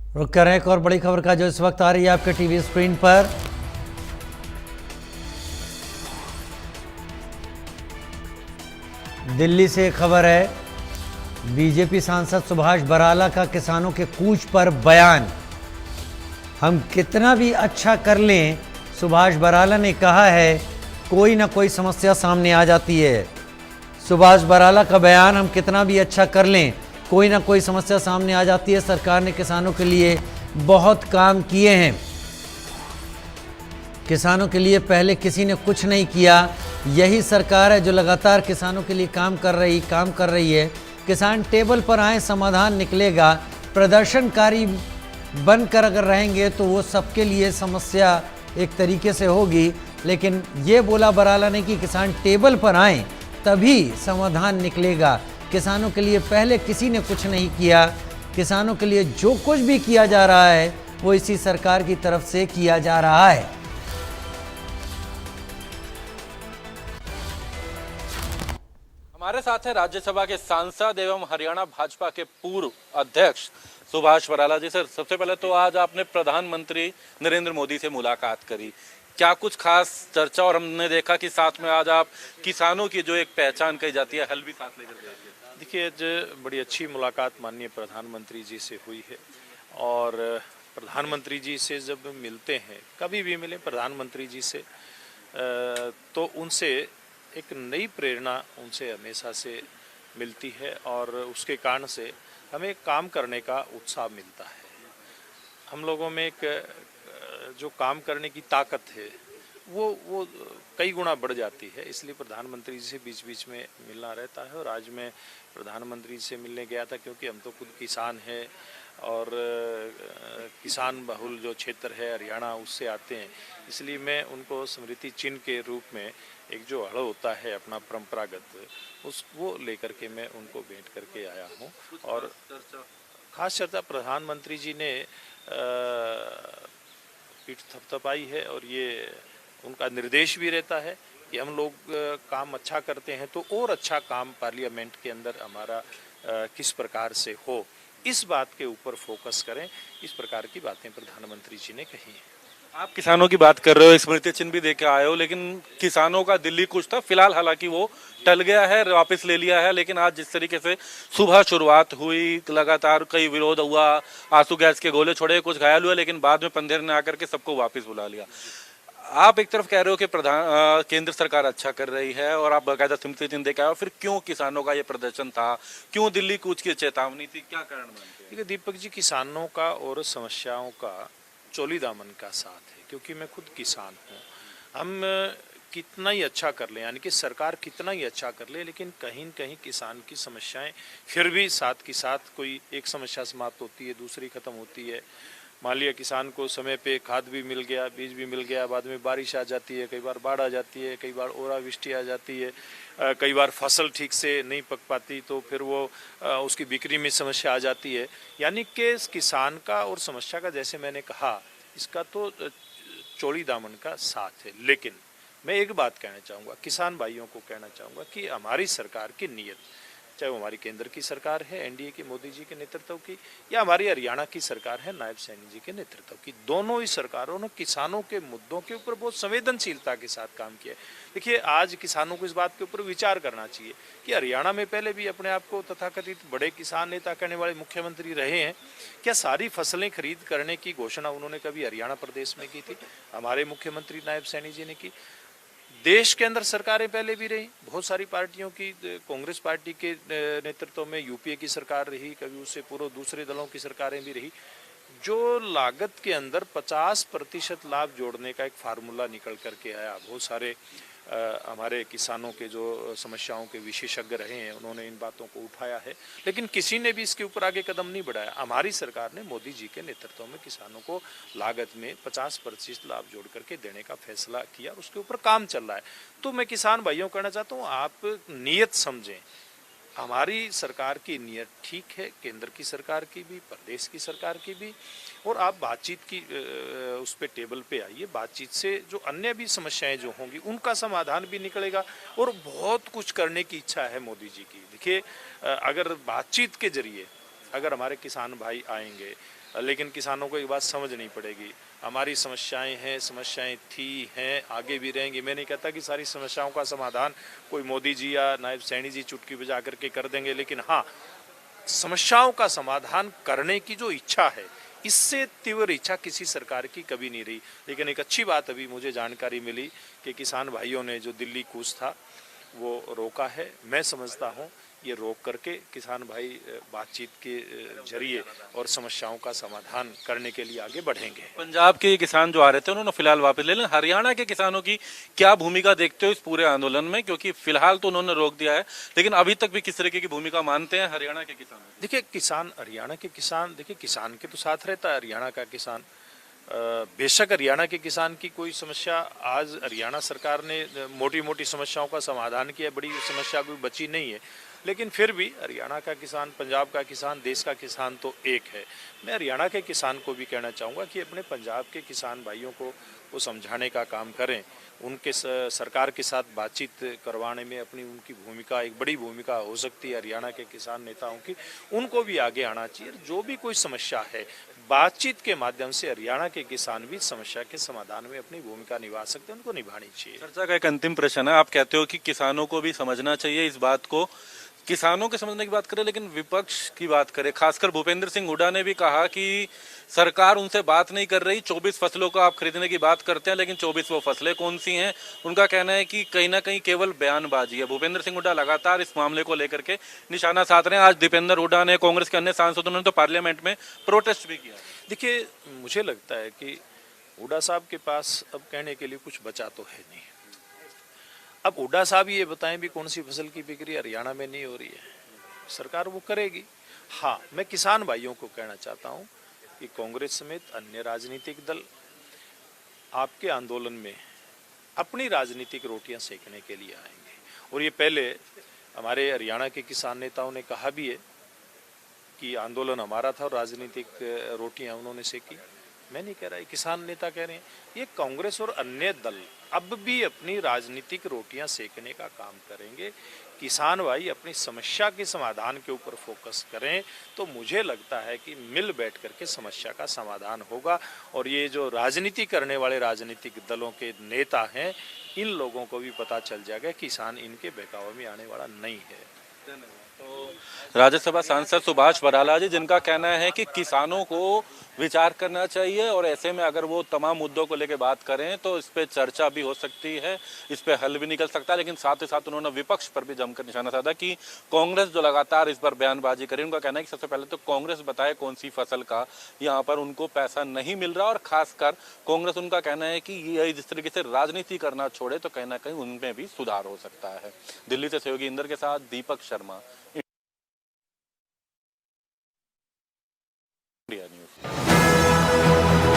रुक कर एक और बड़ी खबर का जो इस वक्त आ रही है आपके टीवी स्क्रीन पर। दिल्ली से खबर है, बीजेपी सांसद सुभाष बराला का किसानों के कूच पर बयान। हम कितना भी अच्छा कर लें, सुभाष बराला ने कहा है, कोई ना कोई समस्या सामने आ जाती है। सुभाष बराला का बयान, हम कितना भी अच्छा कर लें कोई ना कोई समस्या सामने आ जाती है। सरकार ने किसानों के लिए बहुत काम किए हैं, किसानों के लिए पहले किसी ने कुछ नहीं किया। यही सरकार है जो लगातार किसानों के लिए काम कर रही है। किसान टेबल पर आए, समाधान निकलेगा। प्रदर्शनकारी बनकर अगर रहेंगे तो वो सबके लिए समस्या एक तरीके से होगी, लेकिन ये बोला बराला ने कि किसान टेबल पर आए तभी समाधान निकलेगा। किसानों के लिए पहले किसी ने कुछ नहीं किया। किसानों के लिए जो कुछ भी किया जा रहा है वो इसी सरकार की तरफ से किया जा रहा है। हमारे साथ है राज्यसभा के सांसद एवं हरियाणा भाजपा के पूर्व अध्यक्ष सुभाष बराला जी। सर, सबसे पहले तो आज आपने प्रधानमंत्री नरेंद्र मोदी से मुलाकात करी, क्या कुछ खास चर्चा? और हमने देखा कि साथ में आज आप किसानों की जो एक पहचान कही जाती है, हल भी साथ लेकर गए। देखिए, आज बड़ी अच्छी मुलाकात माननीय प्रधानमंत्री जी से हुई है और प्रधानमंत्री जी से जब मिलते हैं, कभी भी मिले प्रधानमंत्री जी से, तो उनसे एक नई प्रेरणा उनसे हमेशा से मिलती है और उसके कारण से हमें काम करने का उत्साह मिलता है। हम लोगों में एक जो काम करने की ताकत है वो कई गुना बढ़ जाती है। इसलिए प्रधानमंत्री जी से बीच बीच में मिलना रहता है। और आज मैं प्रधानमंत्री जी से मिलने गया था क्योंकि हम तो खुद किसान हैं और किसान बहुल जो क्षेत्र है हरियाणा, उससे आते हैं। इसलिए मैं उनको स्मृति चिन्ह के रूप में एक जो हल होता है अपना परंपरागत, वो लेकर के मैं उनको भेंट करके आया हूँ। और खास चर्चा प्रधानमंत्री जी ने पीठ थपथपाई है और ये उनका निर्देश भी रहता है कि हम लोग काम अच्छा करते हैं तो और अच्छा काम पार्लियामेंट के अंदर हमारा किस प्रकार से हो, इस बात के ऊपर फोकस करें। इस प्रकार की बातें प्रधानमंत्री जी ने कही हैं। आप किसानों की बात कर रहे हो, स्मृति चिन्ह भी देके आए हो, लेकिन किसानों का दिल्ली कुछ था, फिलहाल हालांकि वो टल गया है, वापस ले लिया है। लेकिन आज जिस तरीके से सुबह शुरुआत हुई, लगातार कई विरोध हुआ, आंसू गैस के गोले छोड़े, कुछ घायल हुए, लेकिन बाद में पंधेर ने आकर के सबको वापस बुला लिया। आप एक तरफ कह रहे हो कि केंद्र सरकार अच्छा कर रही है और आप बाकायदा स्मृति चिन्ह देके आए हो, फिर क्यों किसानों का ये प्रदर्शन था, क्यों दिल्ली कूच की चेतावनी थी, क्या कारण मानते हैं? देखिए दीपक जी, किसानों का और समस्याओं का चोली दामन का साथ है, क्योंकि मैं खुद किसान हूँ। हम कितना ही अच्छा कर लें, यानी कि सरकार कितना ही अच्छा कर ले, लेकिन कहीं न कहीं किसान की समस्याएं फिर भी साथ के साथ, कोई एक समस्या समाप्त होती है, दूसरी खत्म होती है। मान लिया किसान को समय पे खाद भी मिल गया, बीज भी मिल गया, बाद में बारिश आ जाती है, कई बार बाढ़ आ जाती है, कई बार ओलावृष्टि आ जाती है, कई बार फसल ठीक से नहीं पक पाती तो फिर वो उसकी बिक्री में समस्या आ जाती है। यानी कि किसान का और समस्या का, जैसे मैंने कहा, इसका तो चौड़ी दामन का साथ है। लेकिन मैं एक बात कहना चाहूँगा, किसान भाइयों को कहना चाहूँगा कि हमारी सरकार की नीयत, चाहे वो हमारी केंद्र की सरकार है एनडीए की मोदी जी के नेतृत्व की, या हमारी हरियाणा की सरकार है नायब सैनी जी के नेतृत्व की, दोनों ही सरकारों ने किसानों के मुद्दों के ऊपर बहुत संवेदनशीलता के साथ काम किया है। देखिए, आज किसानों को इस बात के ऊपर विचार करना चाहिए कि हरियाणा में पहले भी अपने आप को तथाकथित बड़े किसान नेता कहने वाले मुख्यमंत्री रहे हैं। क्या सारी फसलें खरीद करने की घोषणा उन्होंने कभी हरियाणा प्रदेश में की थी? हमारे मुख्यमंत्री नायब सैनी जी ने की। देश के अंदर सरकारें पहले भी रही, बहुत सारी पार्टियों की, कांग्रेस पार्टी के नेतृत्व में यूपीए की सरकार रही, कभी उससे पूर्व दूसरे दलों की सरकारें भी रही। जो लागत के अंदर 50% लाभ जोड़ने का एक फार्मूला निकल करके आया। बहुत सारे हमारे किसानों के जो समस्याओं के विशेषज्ञ रहे हैं, उन्होंने इन बातों को उठाया है, लेकिन किसी ने भी इसके ऊपर आगे कदम नहीं बढ़ाया। हमारी सरकार ने मोदी जी के नेतृत्व में किसानों को लागत में 50% लाभ जोड़ करके देने का फैसला किया, उसके ऊपर काम चल रहा है। तो मैं किसान भाइयों कहना चाहता हूँ, आप नीयत समझें। हमारी सरकार की नीयत ठीक है, केंद्र की सरकार की भी, प्रदेश की सरकार की भी, और आप बातचीत की उस पे टेबल पे आइए। बातचीत से जो अन्य भी समस्याएं जो होंगी उनका समाधान भी निकलेगा और बहुत कुछ करने की इच्छा है मोदी जी की। देखिए, अगर बातचीत के जरिए अगर हमारे किसान भाई आएंगे, लेकिन किसानों को एक बात समझनी पड़ेगी, हमारी समस्याएं हैं, समस्याएं थी हैं, आगे भी रहेंगी। मैं नहीं कहता कि सारी समस्याओं का समाधान कोई मोदी जी या नायब सैनी जी चुटकी बजा करके कर देंगे, लेकिन हाँ, समस्याओं का समाधान करने की जो इच्छा है, इससे तीव्र इच्छा किसी सरकार की कभी नहीं रही। लेकिन एक अच्छी बात अभी मुझे जानकारी मिली कि किसान भाइयों ने जो दिल्ली कूच था वो रोका है। मैं समझता हूँ ये रोक करके किसान भाई बातचीत के जरिए और समस्याओं का समाधान करने के लिए आगे बढ़ेंगे। पंजाब के किसान जो आ रहे थे उन्होंने फिलहाल वापस ले लें। हरियाणा के किसानों की क्या भूमिका देखते हो इस पूरे आंदोलन में, क्योंकि फिलहाल तो उन्होंने रोक दिया है, लेकिन अभी तक भी किस तरीके की भूमिका मानते हैं हरियाणा के किसान? देखिए, किसान, हरियाणा के किसान, देखिए किसान के तो साथ रहता है हरियाणा का किसान। बेशक हरियाणा के किसान की कोई समस्या, आज हरियाणा सरकार ने मोटी मोटी समस्याओं का समाधान किया, बड़ी समस्या कोई बची नहीं है, लेकिन फिर भी हरियाणा का किसान, पंजाब का किसान, देश का किसान तो एक है। मैं हरियाणा के किसान को भी कहना चाहूँगा कि अपने पंजाब के किसान भाइयों को वो समझाने का काम करें, उनके सरकार के साथ बातचीत करवाने में अपनी उनकी भूमिका, एक बड़ी भूमिका हो सकती है हरियाणा के किसान नेताओं की, उनको भी आगे आना चाहिए। जो भी कोई समस्या है, बातचीत के माध्यम से हरियाणा के किसान भी समस्या के समाधान में अपनी भूमिका निभा सकते हैं, उनको निभानी चाहिए। चर्चा का एक अंतिम प्रश्न है, आप कहते हो कि किसानों को भी समझना चाहिए इस बात को, किसानों के समझने की बात करें, लेकिन विपक्ष की बात करें, खासकर भूपेंद्र सिंह हुड्डा ने भी कहा कि सरकार उनसे बात नहीं कर रही। 24 फसलों को आप खरीदने की बात करते हैं, लेकिन 24 वो फसलें कौन सी हैं? उनका कहना है कि कहीं ना कहीं केवल बयानबाजी है। भूपेंद्र सिंह हुड्डा लगातार इस मामले को लेकर के निशाना साध रहे हैं। आज दीपेंद्र हुड्डा ने, कांग्रेस के अन्य सांसदों ने तो पार्लियामेंट में प्रोटेस्ट भी किया। देखिए, मुझे लगता है कि हुड्डा साहब के पास अब कहने के लिए कुछ बचा तो है नहीं। अब हुड्डा साहब ये बताएं भी कौन सी फसल की बिक्री हरियाणा में नहीं हो रही है, सरकार वो करेगी। हाँ, मैं किसान भाइयों को कहना चाहता हूँ कि कांग्रेस समेत अन्य राजनीतिक दल आपके आंदोलन में अपनी राजनीतिक रोटियां सेकने के लिए आएंगे, और ये पहले हमारे हरियाणा के किसान नेताओं ने कहा भी है कि आंदोलन हमारा था और राजनीतिक रोटियां उन्होंने सेकी। मैं नहीं कह रहा, किसान नेता कह रहे हैं। ये कांग्रेस और अन्य दल अब भी अपनी राजनीतिक रोटियां सेकने का काम करेंगे। किसान भाई अपनी समस्या के समाधान के ऊपर फोकस करें, तो मुझे लगता है कि मिल बैठ करके समस्या का समाधान होगा। और ये जो राजनीति करने वाले राजनीतिक दलों के नेता हैं, इन लोगों को भी पता चल जाएगा किसान इनके बहकावे में आने वाला नहीं है। तो राज्यसभा सांसद सुभाष बराला जी, जिनका कहना है कि किसानों को विचार करना चाहिए और ऐसे में अगर वो तमाम मुद्दों को लेकर बात करें तो इस पे चर्चा भी हो सकती है, इस पे हल भी निकल सकता है। लेकिन साथ ही साथ उन्होंने विपक्ष पर भी जमकर निशाना साधा कि कांग्रेस जो लगातार इस पर बयानबाजी करे, उनका कहना है कि सबसे पहले तो कांग्रेस बताए कौन सी फसल का यहाँ पर उनको पैसा नहीं मिल रहा, और खासकर कांग्रेस, उनका कहना है कि ये जिस तरीके से राजनीति करना छोड़े तो कहीं ना कहीं उनमें भी सुधार हो सकता है। दिल्ली से सहयोगी इंदर के साथ दीपक शर्मा।